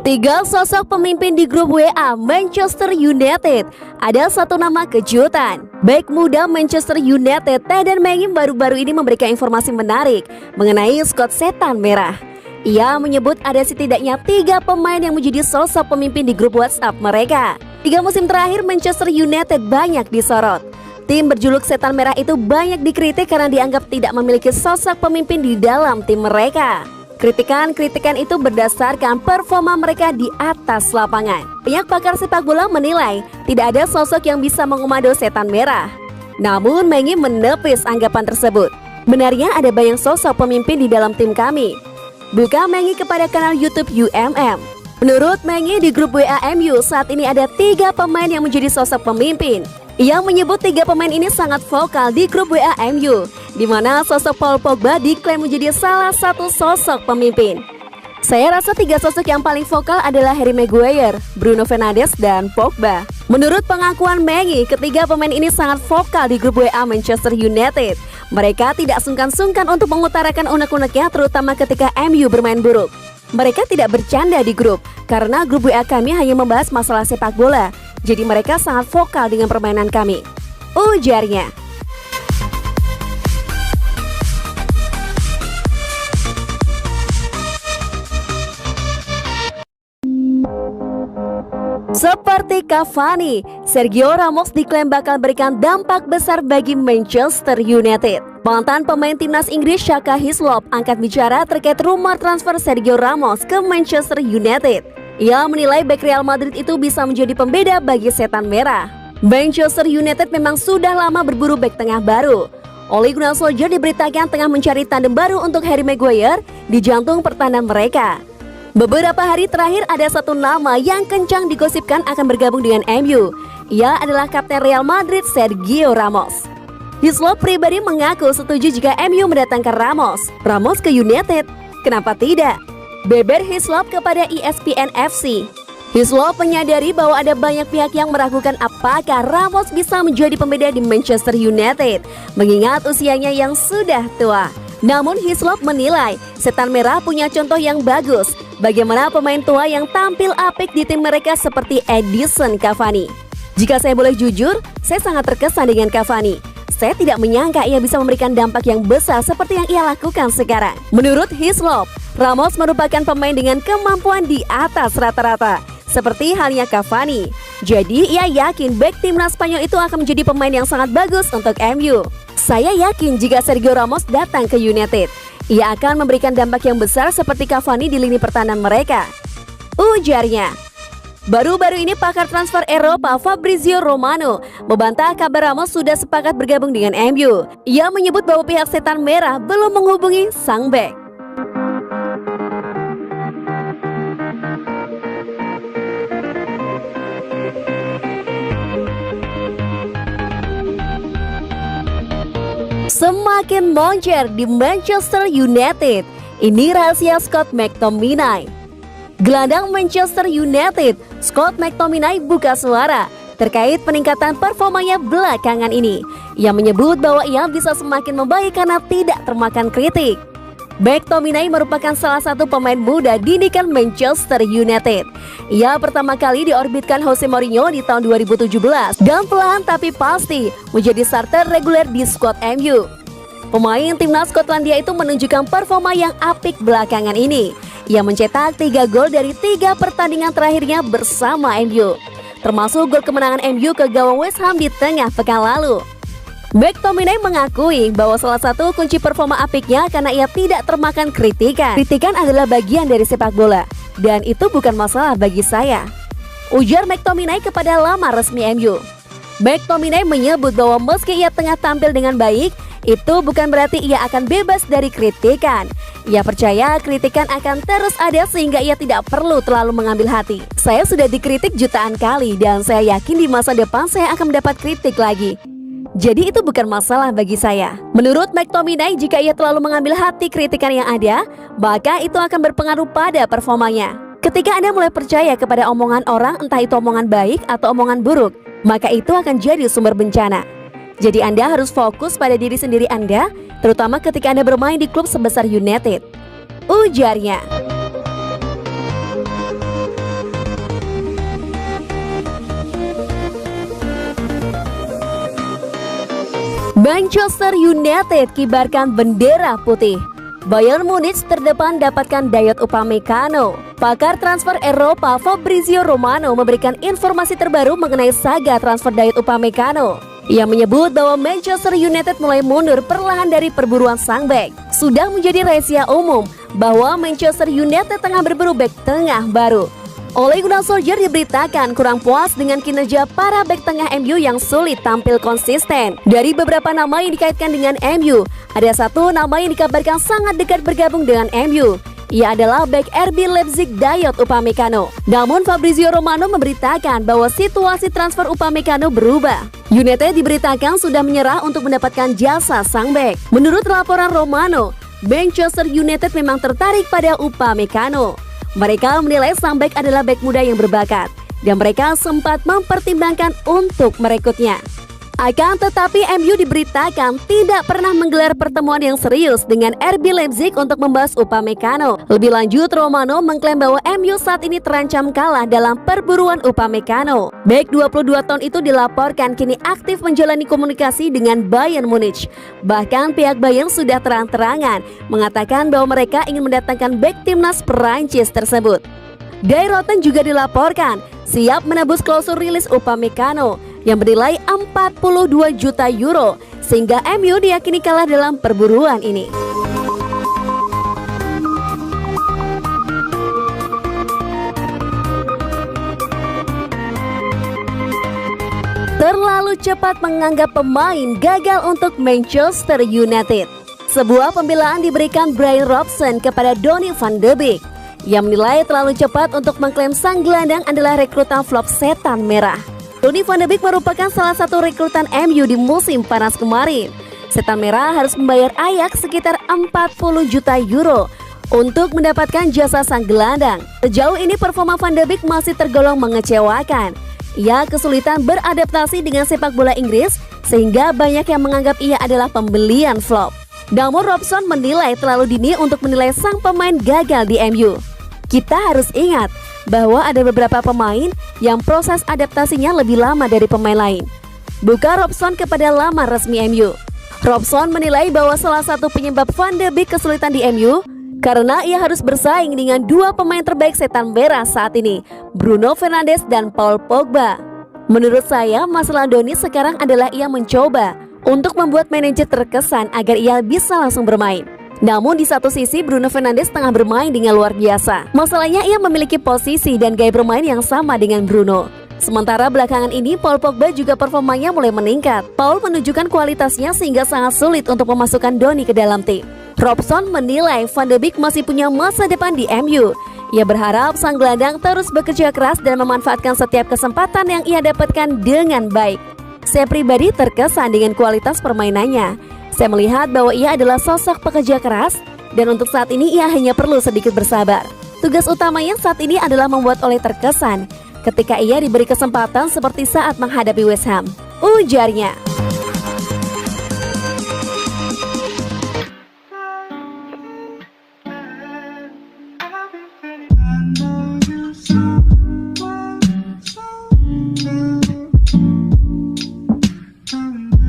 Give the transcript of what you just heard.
Tiga sosok pemimpin di grup WA Manchester United. Ada satu nama kejutan. Bek muda Manchester United Teden Mengi baru-baru ini memberikan informasi menarik mengenai skuad setan merah. Ia menyebut ada setidaknya 3 pemain yang menjadi sosok pemimpin di grup WhatsApp mereka. 3 musim terakhir Manchester United banyak disorot. Tim berjuluk setan merah itu banyak dikritik karena dianggap tidak memiliki sosok pemimpin di dalam tim mereka. Kritikan-kritikan itu berdasarkan performa mereka di atas lapangan. Banyak pakar sepak bola menilai tidak ada sosok yang bisa mengomando setan merah. Namun Mengi menepis anggapan tersebut. Benarnya ada banyak sosok pemimpin di dalam tim kami. Buka Mengi kepada kanal YouTube UMM. Menurut Mengi di grup WA MU saat ini ada 3 pemain yang menjadi sosok pemimpin. Ia menyebut 3 pemain ini sangat vokal di grup WA MU, di mana sosok Paul Pogba diklaim menjadi salah satu sosok pemimpin. Saya rasa 3 sosok yang paling vokal adalah Harry Maguire, Bruno Fernandes, dan Pogba. Menurut pengakuan Mengi, ketiga pemain ini sangat vokal di grup WA Manchester United. Mereka tidak sungkan-sungkan untuk mengutarakan unek-uneknya terutama ketika MU bermain buruk. Mereka tidak bercanda di grup, karena grup WA kami hanya membahas masalah sepak bola. Jadi mereka sangat vokal dengan permainan kami, ujarnya. Seperti Cavani, Sergio Ramos diklaim bakal berikan dampak besar bagi Manchester United. Mantan pemain timnas Inggris Shaka Hislop angkat bicara terkait rumor transfer Sergio Ramos ke Manchester United. Ia menilai bek Real Madrid itu bisa menjadi pembeda bagi setan merah. Manchester United memang sudah lama berburu bek tengah baru. Ole Gunnar Solskjaer diberitakan tengah mencari tandem baru untuk Harry Maguire di jantung pertahanan mereka. Beberapa hari terakhir ada satu nama yang kencang digosipkan akan bergabung dengan MU. Ia adalah kapten Real Madrid Sergio Ramos. Hislop pribadi mengaku setuju jika MU mendatangkan Ramos ke United. Kenapa tidak? Beber Hislop kepada ESPN FC. Hislop menyadari bahwa ada banyak pihak yang meragukan apakah Ramos bisa menjadi pembeda di Manchester United, mengingat usianya yang sudah tua. Namun Hislop menilai setan merah punya contoh yang bagus bagaimana pemain tua yang tampil apik di tim mereka seperti Edinson Cavani. Jika saya boleh jujur, saya sangat terkesan dengan Cavani. Saya tidak menyangka ia bisa memberikan dampak yang besar seperti yang ia lakukan sekarang. Menurut Hislop, Ramos merupakan pemain dengan kemampuan di atas rata-rata, seperti halnya Cavani. Jadi ia yakin bek timnas Spanyol itu akan menjadi pemain yang sangat bagus untuk MU. Saya yakin jika Sergio Ramos datang ke United, ia akan memberikan dampak yang besar seperti Cavani di lini pertahanan mereka, ujarnya. Baru-baru ini pakar transfer Eropa Fabrizio Romano membantah kabar Ramos sudah sepakat bergabung dengan MU. Ia menyebut bahwa pihak setan merah belum menghubungi sang bek. Semakin moncer di Manchester United. Ini rahasia Scott McTominay. Gelandang Manchester United, Scott McTominay buka suara terkait peningkatan performanya belakangan ini. Ia menyebut bahwa ia bisa semakin membaik karena tidak termakan kritik. McTominay merupakan salah satu pemain muda didikan Manchester United. Ia pertama kali diorbitkan Jose Mourinho di tahun 2017 dan pelan tapi pasti menjadi starter reguler di skuad MU. Pemain timnas Skotlandia itu menunjukkan performa yang apik belakangan ini. Ia mencetak 3 gol dari 3 pertandingan terakhirnya bersama MU, termasuk gol kemenangan MU ke gawang West Ham di tengah pekan lalu. McTominay mengakui bahwa salah satu kunci performa apiknya karena ia tidak termakan kritikan. Kritikan adalah bagian dari sepak bola, dan itu bukan masalah bagi saya, ujar McTominay kepada laman resmi MU. McTominay menyebut bahwa meski ia tengah tampil dengan baik, itu bukan berarti ia akan bebas dari kritikan. Ia percaya kritikan akan terus ada sehingga ia tidak perlu terlalu mengambil hati. Saya sudah dikritik jutaan kali dan saya yakin di masa depan saya akan mendapat kritik lagi. Jadi itu bukan masalah bagi saya. Menurut McTominay, jika ia terlalu mengambil hati kritikan yang ada, maka itu akan berpengaruh pada performanya. Ketika Anda mulai percaya kepada omongan orang, entah itu omongan baik atau omongan buruk, maka itu akan jadi sumber bencana. Jadi Anda harus fokus pada diri sendiri Anda, terutama ketika Anda bermain di klub sebesar United, ujarnya. Manchester United kibarkan bendera putih. Bayern Munich terdepan dapatkan Dayot Upamecano. Pakar transfer Eropa Fabrizio Romano memberikan informasi terbaru mengenai saga transfer Dayot Upamecano. Ia menyebut bahwa Manchester United mulai mundur perlahan dari perburuan sang bek. Sudah menjadi rahasia umum bahwa Manchester United tengah berburu bek tengah baru. Ole Gunnar Solskjaer diberitakan kurang puas dengan kinerja para bek tengah MU yang sulit tampil konsisten. Dari beberapa nama yang dikaitkan dengan MU, ada satu nama yang dikabarkan sangat dekat bergabung dengan MU. Ia adalah bek RB Leipzig Dayot Upamecano. Namun Fabrizio Romano memberitakan bahwa situasi transfer Upamecano berubah. United diberitakan sudah menyerah untuk mendapatkan jasa sang bek. Menurut laporan Romano, Manchester United memang tertarik pada Upamecano. Mereka menilai sang bek adalah bek muda yang berbakat dan mereka sempat mempertimbangkan untuk merekrutnya. Akan tetapi MU diberitakan tidak pernah menggelar pertemuan yang serius dengan RB Leipzig untuk membahas Upamecano. Lebih lanjut, Romano mengklaim bahwa MU saat ini terancam kalah dalam perburuan Upamecano. Bek 22 tahun itu dilaporkan kini aktif menjalani komunikasi dengan Bayern Munich. Bahkan pihak Bayern sudah terang-terangan mengatakan bahwa mereka ingin mendatangkan bek timnas Perancis tersebut. Die Rotten juga dilaporkan siap menebus klausul rilis Upamecano yang bernilai 42 juta euro sehingga MU diyakini kalah dalam perburuan ini. Terlalu cepat menganggap pemain gagal untuk Manchester United. Sebuah pembelaan diberikan Brian Robson kepada Donny van de Beek yang menilai terlalu cepat untuk mengklaim sang gelandang adalah rekrutan flop setan merah. Donny van de Beek merupakan salah satu rekrutan MU di musim panas kemarin. Setan merah harus membayar Ajax sekitar 40 juta euro untuk mendapatkan jasa sang gelandang. Sejauh ini performa van de Beek masih tergolong mengecewakan. Ia kesulitan beradaptasi dengan sepak bola Inggris sehingga banyak yang menganggap ia adalah pembelian flop. Namun Robson menilai terlalu dini untuk menilai sang pemain gagal di MU. Kita harus ingat bahwa ada beberapa pemain yang proses adaptasinya lebih lama dari pemain lain. Buka Robson kepada laman resmi MU. Robson menilai bahwa salah satu penyebab Van de Beek kesulitan di MU karena ia harus bersaing dengan dua pemain terbaik setan merah saat ini, Bruno Fernandes dan Paul Pogba. Menurut saya, masalah Donny sekarang adalah ia mencoba untuk membuat manajer terkesan agar ia bisa langsung bermain. Namun di satu sisi Bruno Fernandes tengah bermain dengan luar biasa. Masalahnya ia memiliki posisi dan gaya bermain yang sama dengan Bruno. Sementara belakangan ini Paul Pogba juga performanya mulai meningkat. Paul menunjukkan kualitasnya sehingga sangat sulit untuk memasukkan Donny ke dalam tim. Robson menilai Van de Beek masih punya masa depan di MU. Ia berharap sang gelandang terus bekerja keras dan memanfaatkan setiap kesempatan yang ia dapatkan dengan baik. Saya pribadi terkesan dengan kualitas permainannya. Saya melihat bahwa ia adalah sosok pekerja keras dan untuk saat ini ia hanya perlu sedikit bersabar. Tugas utamanya saat ini adalah membuat Ole terkesan ketika ia diberi kesempatan seperti saat menghadapi West Ham, ujarnya.